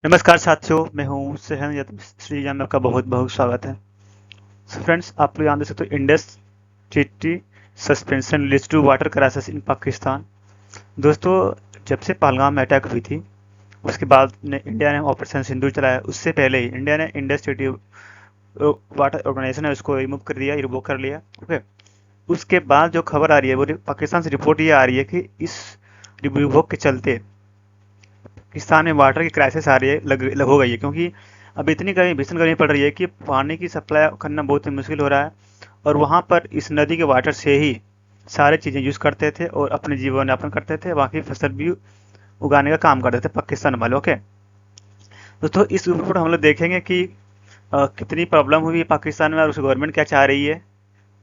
नमस्कार साथियों, मैं हूँ सहन श्रीजान में आपका बहुत बहुत स्वागत है। फ्रेंड्स, आप लोग यहाँ देख सकते हो Indus treaty suspension leads to water crisis in Pakistan. दोस्तों, जब से पहलगाम में अटैक हुई थी उसके बाद इंडिया ने ऑपरेशन सिंदूर चलाया। उससे पहले ही इंडिया ने इंडस ट्रीटी वाटर ऑर्गेनाइजेशन है उसको रिमूव कर दिया, रिवोक कर लिया। ओके, उसके बाद जो खबर आ रही है वो पाकिस्तान से रिपोर्ट ये आ रही है कि इस रिवोक के चलते पाकिस्तान में वाटर की क्राइसिस आ रही है, लग हो गई है, क्योंकि अब इतनी गर्मी, भीषण गर्मी पड़ रही है कि पानी की सप्लाई करना बहुत ही मुश्किल हो रहा है। और वहाँ पर इस नदी के वाटर से ही सारे चीज़ें यूज़ करते थे और अपने जीवन यापन करते थे, बाकी फसल भी उगाने का काम करते थे पाकिस्तान वाले। ओके दोस्तों, इस रिपोर्ट हम लोग देखेंगे कि कितनी प्रॉब्लम हुई है पाकिस्तान में और उसकी गवर्नमेंट क्या चाह रही है,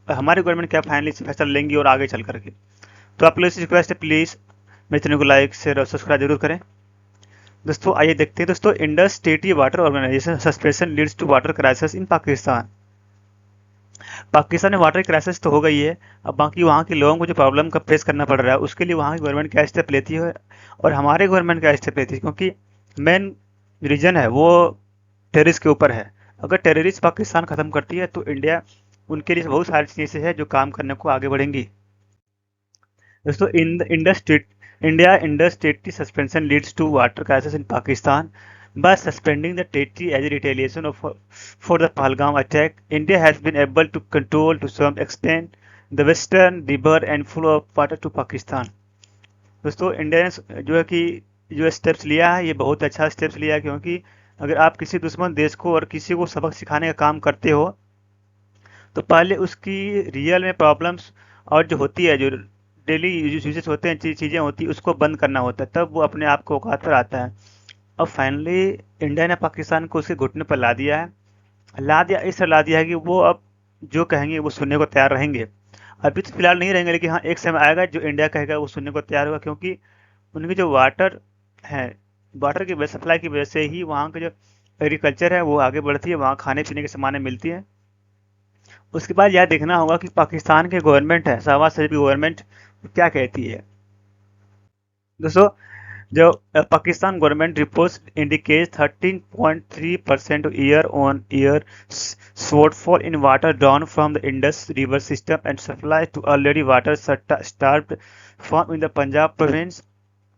और हमारी गवर्नमेंट क्या फाइनली फैसला लेंगी और आगे चल करके। तो आप लोग से रिक्वेस्ट है, प्लीज़ मेरे चैनल को लाइक शेयर और सब्सक्राइब जरूर करें। दोस्तों आइए देखते हैं। दोस्तों, इंडस स्टेटी water organisation suspension leads to water crisis in Pakistan. Pakistan में वाटर क्राइसिस तो हो गई है, अब बाकी वहाँ के लोगों को जो प्रॉब्लम का फेस करना पड़ रहा है उसके लिए वहाँ की गवर्नमेंट क्या स्टेप लेती है और हमारे गवर्नमेंट क्या स्टेप लेती है, क्योंकि मेन रीजन है वो टेररिस्ट के ऊपर है। अगर टेररिस्ट पाकिस्तान खत्म करती है तो इंडिया उनके लिए बहुत सारी चीज़ें हैं जो काम करने को आगे बढ़ेंगी। दोस्तों, इन Indus India Indus treaty suspension leads to water crisis in Pakistan. By suspending the treaty as a retaliation for the Pahalgam attack, India has been able to control to some extent the western river and flow of water to Pakistan. दोस्तों, India ने जो है कि जो steps लिया है ये बहुत अच्छा स्टेप्स लिया है, क्योंकि अगर आप किसी दुश्मन देश को और किसी को सबक सिखाने का काम करते हो तो पहले उसकी रियल में प्रॉब्लम्स और जो होती है, जो डेली यूजेस होते हैं, चीज़ें होती है, उसको बंद करना होता है, तब वो अपने आप को औकात पर आता है। अब फाइनली इंडिया ने पाकिस्तान को उसके घुटने पर ला दिया है। ला दिया, इस तरह ला दिया है कि वो अब जो कहेंगे वो सुनने को तैयार रहेंगे। अभी तो फिलहाल नहीं रहेंगे, लेकिन हाँ एक समय आएगा जो इंडिया कहेगा वो सुनने को तैयार होगा, क्योंकि उनकी जो वाटर है, वाटर की सप्लाई की वजह से ही वहाँ का जो एग्रीकल्चर है वो आगे बढ़ती है, वहाँ खाने पीने की सामानें मिलती हैं। उसके बाद यह देखना होगा कि पाकिस्तान की गवर्नमेंट है, शहबाज शरीफ की गवर्नमेंट क्या कहती है। दोस्तों, जो Pakistan government reports indicate 13.3% year on year shortfall in water drawn from the Indus River system and supply to already water starved farm in the Punjab province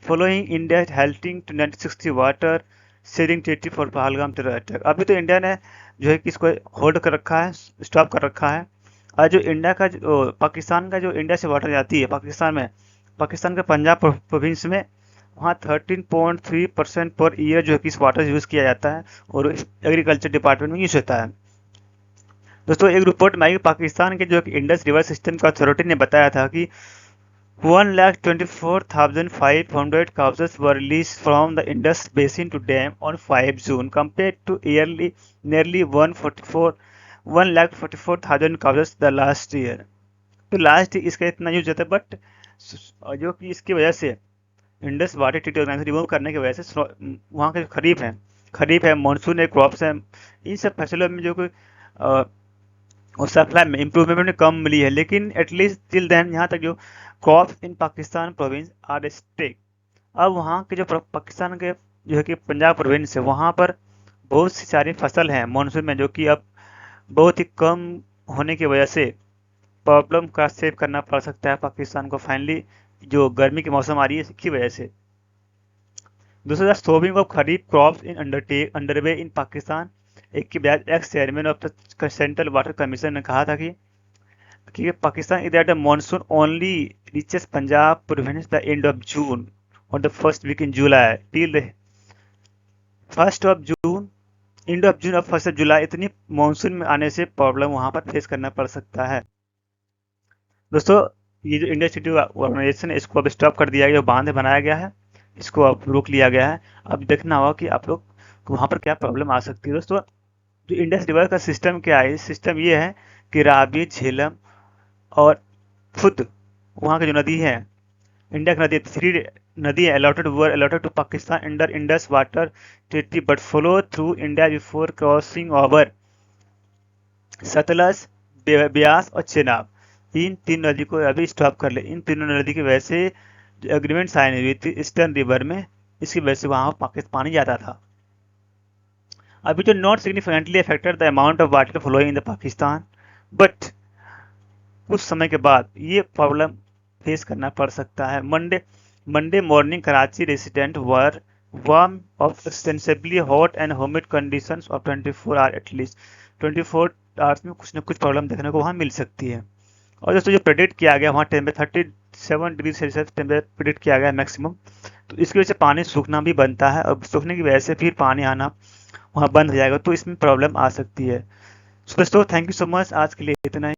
following India halting to 1960 water sharing treaty for Pahalgam terror attack. अभी तो India ने जो है कि इसको hold कर रखा है, स्टॉप कर रखा है। और जो इंडिया का पाकिस्तान का जो इंडिया से वाटर जाती है पाकिस्तान में, पाकिस्तान के पंजाब प्रोविंस में, वहाँ 13.3% पर ईयर जो है कि इस वाटर यूज़ किया जाता है और एग्रीकल्चर डिपार्टमेंट में यूज़ होता है। दोस्तों, एक रिपोर्ट में आई पाकिस्तान के जो इंडस रिवर सिस्टम का अथॉरिटी ने बताया था कि 1,24,500 causes were released from the Indus Basin to dam on 5 June compared to yearly nearly 1,44,000 causes the last year। तो लास्ट इसका इतना यूज होता है, बट जो कि इसकी वजह से Indus water treaty organisation remove करने की वजह से वहाँ के खरीफ है, मानसून है, क्रॉप्स है, इन सब फसलों में जो कोई और सप्लाई में इम्प्रूवमेंट कम मिली है, लेकिन एटलीस्ट टिल देन यहाँ तक जो crops in Pakistan province are stake. अब वहाँ के जो पाकिस्तान के जो है कि पंजाब प्रोविंस है, वहाँ पर बहुत सी सारी फसल हैं मानसून में जो कि अब बहुत ही कम होने की वजह से प्रॉब्लम का सेव करना पड़ सकता है पाकिस्तान को फाइनली, जो गर्मी के मौसम आ रही है इसकी वजह से। दूसरा, sowing of kharif crops in underway in Pakistan. एक की बजाय ex chairman of the central water commission ने कहा था कि Pakistan is that the monsoon only reaches Punjab province the end of June और the first week in July till the first of June, end of June और first of July, इतनी monsoon में आने से प्रॉब्लम वहां पर फेस करना पड़ सकता है। दोस्तों, ये जो इंडिया सिटी ऑर्गेनाइजेशन है इसको अब स्टॉप कर दिया गया, बांध बनाया गया है, इसको अब रोक लिया गया है। अब देखना होगा कि आप लोग को वहाँ पर क्या प्रॉब्लम आ सकती है। दोस्तों, जो इंडस रिवर का सिस्टम क्या है, सिस्टम ये है कि रावी, झेलम और खुद वहाँ की जो नदी है, इंडिया की नदी, थ्री नदी है allotted to Pakistan under Indus water treaty but flow through India before crossing over Sutlej, Beas और चेनाब। इन तीन नदी को अभी स्टॉप कर ले। इन तीनों नदी की वजह से जो एग्रीमेंट साइन हुई थी ईस्टर्न रिवर में, इसकी वजह से वहाँ पाकिस्तान पानी जाता था। अभी जो not significantly affected the amount of water flowing in the Pakistan, but कुछ समय के बाद ये प्रॉब्लम फेस करना पड़ सकता है। Monday morning Karachi resident were warm of extensively hot and humid conditions of 24 hour at least. 24 hours में कुछ ना कुछ प्रॉब्लम देखने को वहाँ मिल सकती है। और दोस्तों जो प्रेडिक्ट किया गया वहाँ 37 डिग्री सेल्सियस टेम्परेचर प्रेडिक्ट किया गया मैक्सिमम, तो इसकी वजह से पानी सूखना भी बनता है और सूखने की वजह से फिर पानी आना वहाँ बंद हो जाएगा, तो इसमें प्रॉब्लम आ सकती है। सो दोस्तों थैंक यू सो मच, आज के लिए इतना ही।